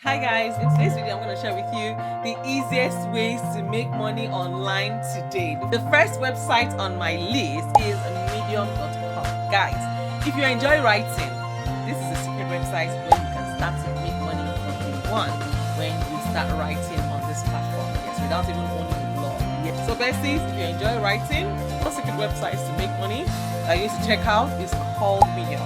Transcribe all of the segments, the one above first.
Hi guys, in today's video I'm going to share with you the easiest ways to make money online today. The first website on my list is medium.com. Guys, if you enjoy writing, this is a secret website where you can start to make money from day one when you start writing on this platform. Yes, without even owning a blog. Yes. So besties, if you enjoy writing, one secret website to make money that you need to check out is called Medium.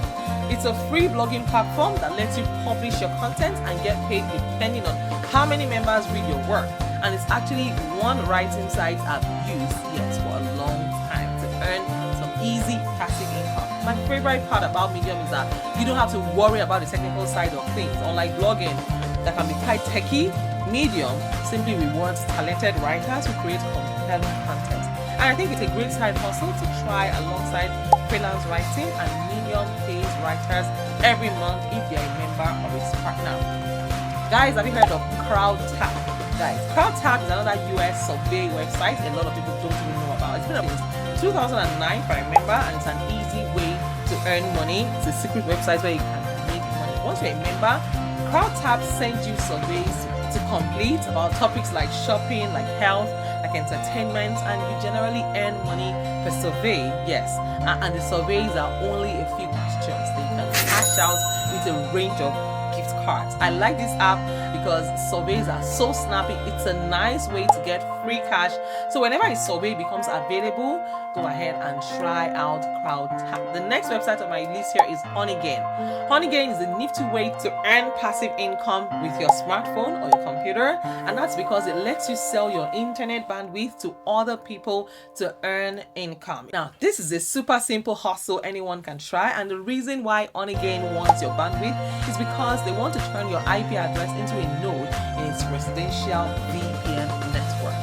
It's a free blogging platform that lets you publish your content and get paid depending on how many members read your work. And it's actually one writing site I've used for a long time to earn some easy passive income. My favorite part about Medium is that you don't have to worry about the technical side of things. Unlike blogging that can be quite techy, Medium simply rewards talented writers who create compelling content. And I think it's a great side hustle to try alongside freelance writing, and Medium pays writers every month if they're a member of its partner. Guys, have you heard of CrowdTap? Guys, CrowdTap is another US survey website a lot of people don't even know about. It's been up since 2009 if I remember, and it's an easy way to earn money. It's a secret website where you can make money. Once you're a member, CrowdTap sends you surveys to complete about topics like shopping, like health, like entertainment, and you generally earn money per survey. Yes, and the surveys are only a few questions that you can cash out with a range of gift cards. I like this app because surveys are so snappy. It's a nice way to get free cash. So whenever a survey becomes available, go ahead and try out CrowdTap. The next website on my list here is Honeygain. Honeygain is a nifty way to earn passive income with your smartphone or your computer, and that's because it lets you sell your internet bandwidth to other people to earn income. Now, this is a super simple hustle anyone can try, and the reason why Honeygain wants your bandwidth is because they want to turn your IP address into a node in its residential VPN network.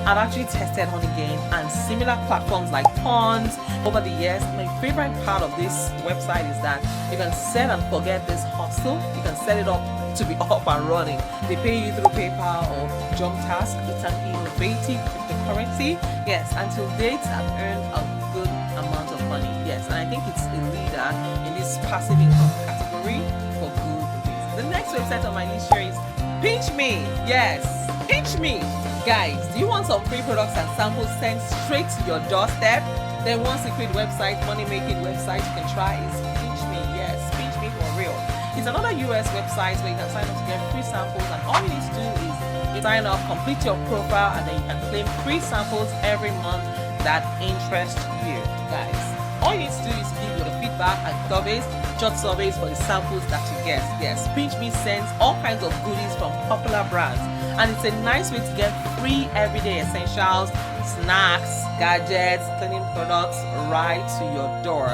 I've actually tested Honeygain and similar platforms like Pawns over the years. My favorite part of this website is that you can set and forget this hustle. You can set it up to be up and running. They pay you through PayPal or JumpTask. It's an innovative cryptocurrency. Yes, until date, I've earned a good amount of money. Yes, and I think it's a leader in this passive income category for good reasons. The next website on my list here is Pinch Me. Yes, Pinch Me. Guys, do you want some free products and samples sent straight to your doorstep? Then one secret website, money-making website you can try is Pinch Me. Yes, Pinch Me for real. It's another US website where you can sign up to get free samples, and all you need to do is sign up, complete your profile, and then you can claim free samples every month that interest you. Guys, all you need to do is give your feedback and surveys, short surveys for the samples that you get. Yes, Pinch Me sends all kinds of goodies from popular brands, and it's a nice way to get free everyday essentials, snacks, gadgets, cleaning products right to your door.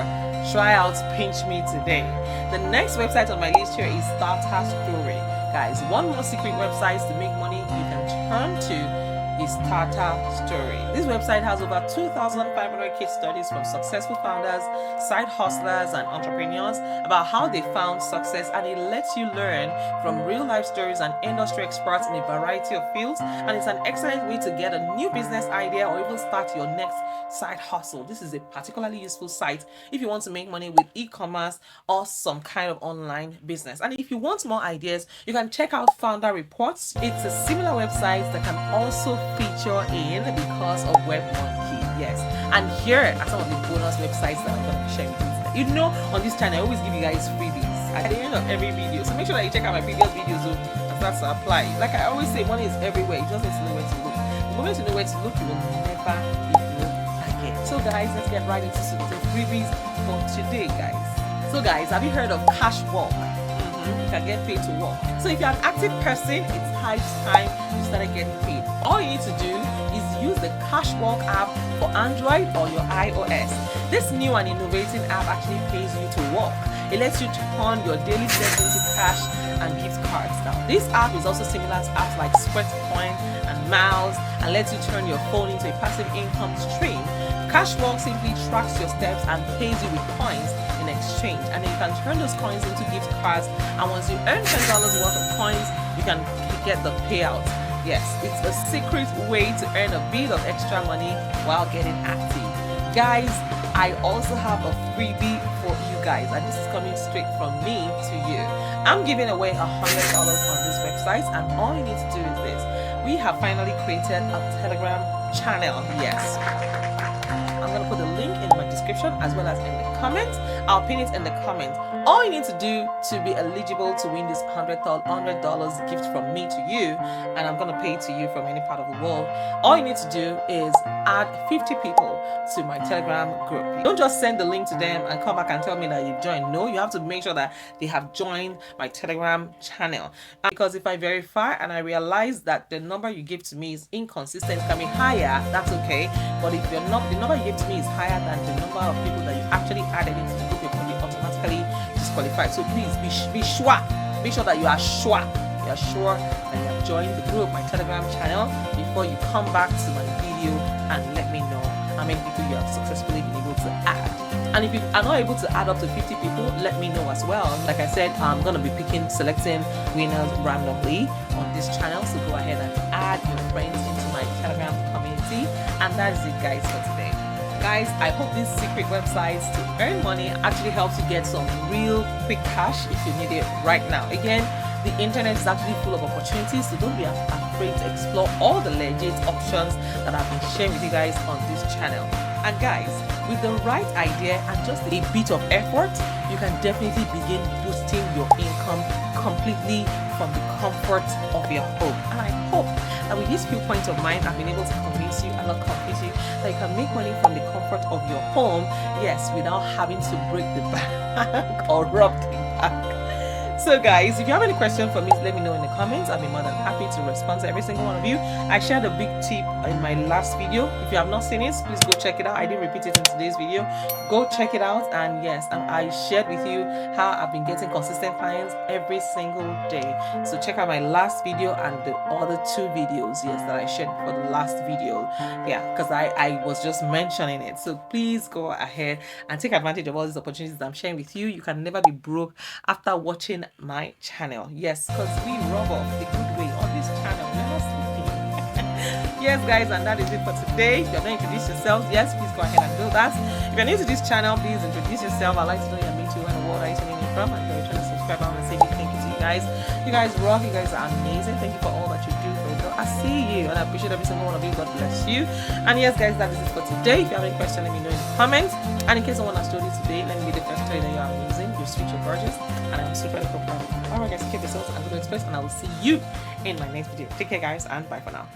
Try out Pinch Me today. The next website on my list here is Starter Story. Guys, one more secret website to make money you can turn to is Starter Story. This website has over 2,500 case studies from successful founders, side hustlers, and entrepreneurs about how they found success, and it lets you learn from real life stories and industry experts in a variety of fields, and it's an excellent way to get a new business idea or even start your next side hustle. This is a particularly useful site if you want to make money with e-commerce or some kind of online business. And if you want more ideas, you can check out Founder Reports. It's a similar website that can also feature in because of WebMonkey. Yes, and here are some of the bonus websites that I'm going to share with you today. You know, on this channel I always give you guys freebies at the end of every video, so make sure that you check out my previous videos and start to apply. Like I always say, money is everywhere. You just need to know where to look. The moment you know where to look, you will never ignore again. So guys, let's get right into the freebies for today, guys. So guys, have you heard of Cash Walk? You can get paid to work. So if you're an active person, it's high time you started getting paid. All you need to do is use the Cashwalk app for Android or your iOS. This new and innovating app actually pays you to work. It lets you turn your daily steps into cash and gift cards. Now, this app is also similar to apps like Squarecoin and Miles, and lets you turn your phone into a passive income stream. Cashwalk simply tracks your steps and pays you with coins in exchange, and then you can turn those coins into gift cards, and once you earn $10 worth of coins, you can get the payout. Yes, it's a secret way to earn a bit of extra money while getting active. Guys, I also have a freebie for you guys, and this is coming straight from me to you. I'm giving away $100 on this website, and all you need to do is this. We have finally created a Telegram channel. Yes, I'm gonna put the link in my description as well as in the comments. I'll pin it in the comments. All you need to do to be eligible to win this $100 gift from me to you, and I'm gonna pay it to you from any part of the world. All you need to do is add 50 people to my Telegram group. Don't just send the link to them and come back and tell me that you've joined. No, you have to make sure that they have joined my Telegram channel. Because if I verify and I realize that the number you give to me is inconsistent, can be higher, that's okay. But if you're not, the number you give to me is higher than the number of people that you actually added into the group, you're going to be automatically disqualified. So please be sure. Make sure that you are sure. You are sure that you have joined the group, my Telegram channel, before you come back to my video and let me know how many people you have successfully been able to add. And if you are not able to add up to 50 people, let me know as well. Like I said, I'm going to be selecting winners randomly on this channel. So go ahead and add your friends into my Telegram community. And that is it, guys, for today. Guys, I hope these secret websites to earn money actually helps you get some real quick cash if you need it right now. Again, the internet is actually full of opportunities, so don't be afraid to explore all the legit options that I've been sharing with you guys on this channel. And guys, with the right idea and just a bit of effort, you can definitely begin boosting your income completely from the comfort of your home. And I hope that with these few points of mine, I've been able to convince you and not convince you that you can make money from the comfort of your home, yes, without having to break the bank or rob the bank. So guys, if you have any questions for me, let me know in the comments. I'll be more than happy to respond to every single one of you. I shared a big tip in my last video. If you have not seen it, please go check it out. I didn't repeat it in today's video. Go check it out. And yes, I shared with you how I've been getting consistent clients every single day. So check out my last video and the other 2 videos, yes, that I shared for the last video. Yeah, because I was just mentioning it. So please go ahead and take advantage of all these opportunities that I'm sharing with you. You can never be broke after watching my channel. Yes, because we rub off the good way on this channel. We're not sleeping. Yes, guys, and that is it for today. If you're not introduced yourselves, yes, please go ahead and do that. If you're new to this channel, please introduce yourself. I'd like to know your name too and what are you tuning in from. And if you're returning to subscribe, I want to say big thank you to you guys. You guys rock. You guys are amazing. Thank you for all that you do for me. I see you and I appreciate every single one of you. God bless you. And yes, guys, that is it for today. If you have any question, let me know in the comments. And in case someone has told you today, let me be the first to tell you that you're amazing, you're sweet, you're gorgeous, and I'm super proud of you. Alright guys, keep yourselves and good express, and I will see you in my next video. Take care guys, and bye for now.